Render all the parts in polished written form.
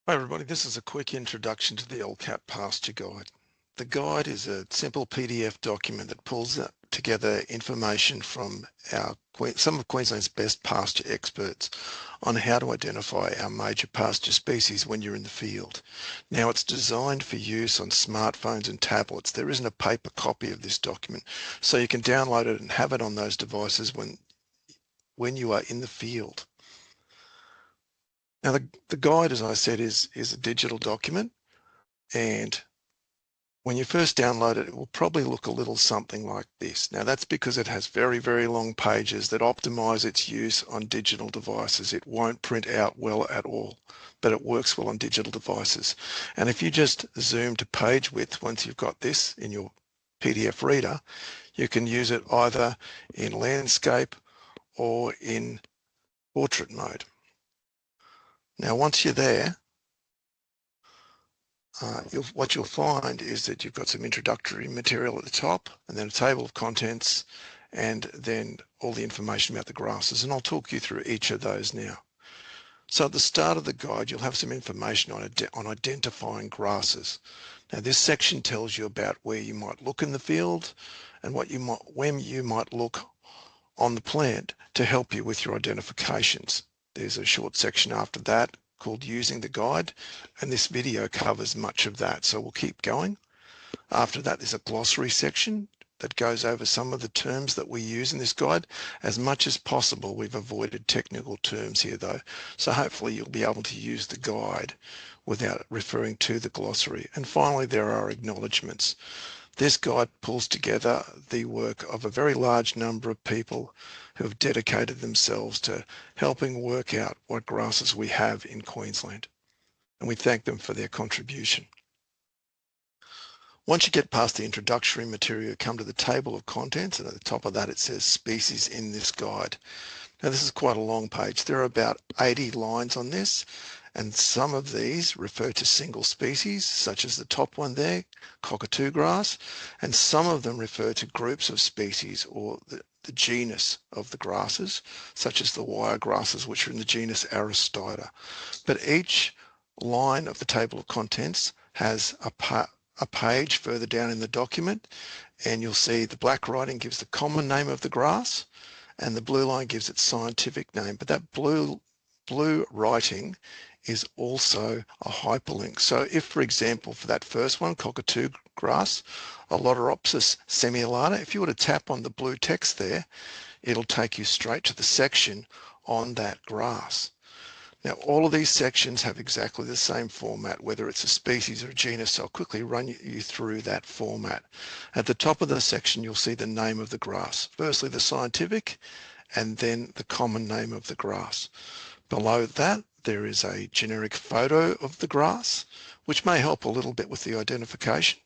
Hi everybody, this is a quick introduction to the LCAT pasture guide. The guide is a simple PDF document that pulls together information from some of Queensland's best pasture experts on how to identify our major pasture species when you're in the field. Now it's designed for use on smartphones and tablets. There isn't a paper copy of this document, so you can download it and have it on those devices when you are in the field. Now the guide, as I said, is a digital document, and when you first download it, it will probably look a little something like this. Now that's because it has very, very long pages that optimize its use on digital devices. It won't print out well at all, but it works well on digital devices. And if you just zoom to page width, once you've got this in your PDF reader, you can use it either in landscape or in portrait mode. Now, once you're there, what you'll find is that you've got some introductory material at the top, and then a table of contents, and then all the information about the grasses. And I'll talk you through each of those now. So at the start of the guide, you'll have some information on identifying grasses. Now, this section tells you about where you might look in the field and when you might look on the plant to help you with your identifications. There's a short section after that called Using the Guide, and this video covers much of that, so we'll keep going. After that, there's a glossary section that goes over some of the terms that we use in this guide. As much as possible, we've avoided technical terms here though, so hopefully you'll be able to use the guide without referring to the glossary. And finally, there are acknowledgements. This guide pulls together the work of a very large number of people who have dedicated themselves to helping work out what grasses we have in Queensland, and we thank them for their contribution. Once you get past the introductory material, you come to the table of contents, and at the top of that it says species in this guide. Now this is quite a long page. There are about 80 lines on this, and some of these refer to single species, such as the top one there, cockatoo grass, and some of them refer to groups of species or the genus of the grasses, such as the wire grasses, which are in the genus Aristida. But each line of the table of contents has a page further down in the document, and you'll see the black writing gives the common name of the grass, and the blue line gives its scientific name. But that blue writing is also a hyperlink. So if, for example, for that first one, cockatoo grass, Allotteropsis semialata, if you were to tap on the blue text there, it'll take you straight to the section on that grass. Now, all of these sections have exactly the same format, whether it's a species or a genus, so I'll quickly run you through that format. At the top of the section, you'll see the name of the grass. Firstly, the scientific, and then the common name of the grass. Below that, there is a generic photo of the grass, which may help a little bit with the identification.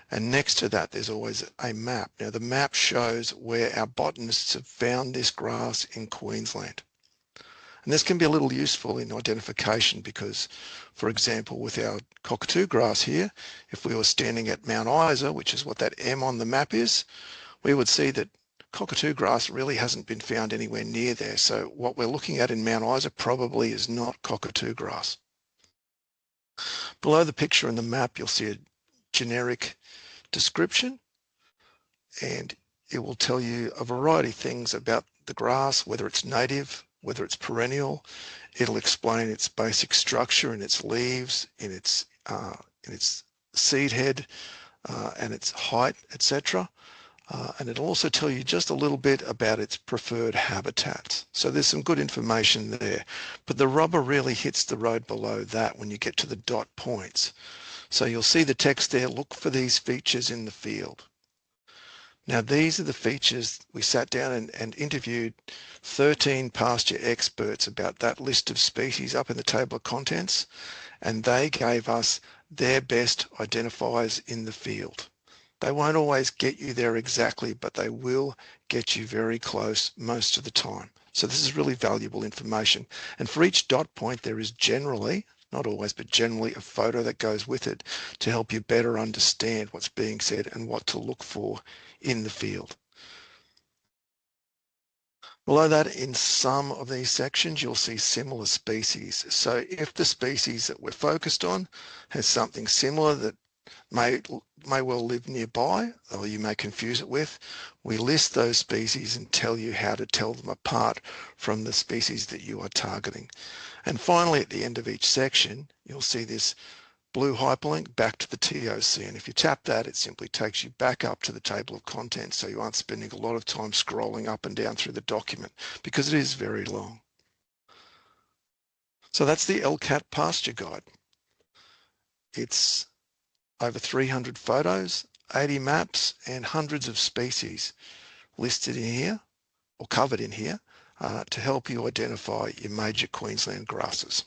And next to that, there's always a map. Now, the map shows where our botanists have found this grass in Queensland. And this can be a little useful in identification because, for example, with our cockatoo grass here, if we were standing at Mount Isa, which is what that M on the map is, we would see that cockatoo grass really hasn't been found anywhere near there. So what we're looking at in Mount Isa probably is not cockatoo grass. Below the picture in the map, you'll see a generic description, and it will tell you a variety of things about the grass, whether it's native, whether it's perennial. It'll explain its basic structure and its leaves, in its seed head and its height, etc. And it'll also tell you just a little bit about its preferred habitats. So there's some good information there, but the rubber really hits the road below that when you get to the dot points. So you'll see the text there, look for these features in the field. Now, these are the features. We sat down and interviewed 13 pasture experts about that list of species up in the table of contents, and they gave us their best identifiers in the field. They won't always get you there exactly, but they will get you very close most of the time. So this is really valuable information. And for each dot point, there is generally, not always, but generally a photo that goes with it to help you better understand what's being said and what to look for in the field. Below that, in some of these sections, you'll see similar species. So if the species that we're focused on has something similar that may well live nearby, or you may confuse it with, we list those species and tell you how to tell them apart from the species that you are targeting. And finally, at the end of each section, you'll see this blue hyperlink back to the TOC. And if you tap that, it simply takes you back up to the table of contents, so you aren't spending a lot of time scrolling up and down through the document because it is very long. So that's the LCAT pasture guide. It's over 300 photos, 80 maps, and hundreds of species listed in here or covered in here to help you identify your major Queensland grasses.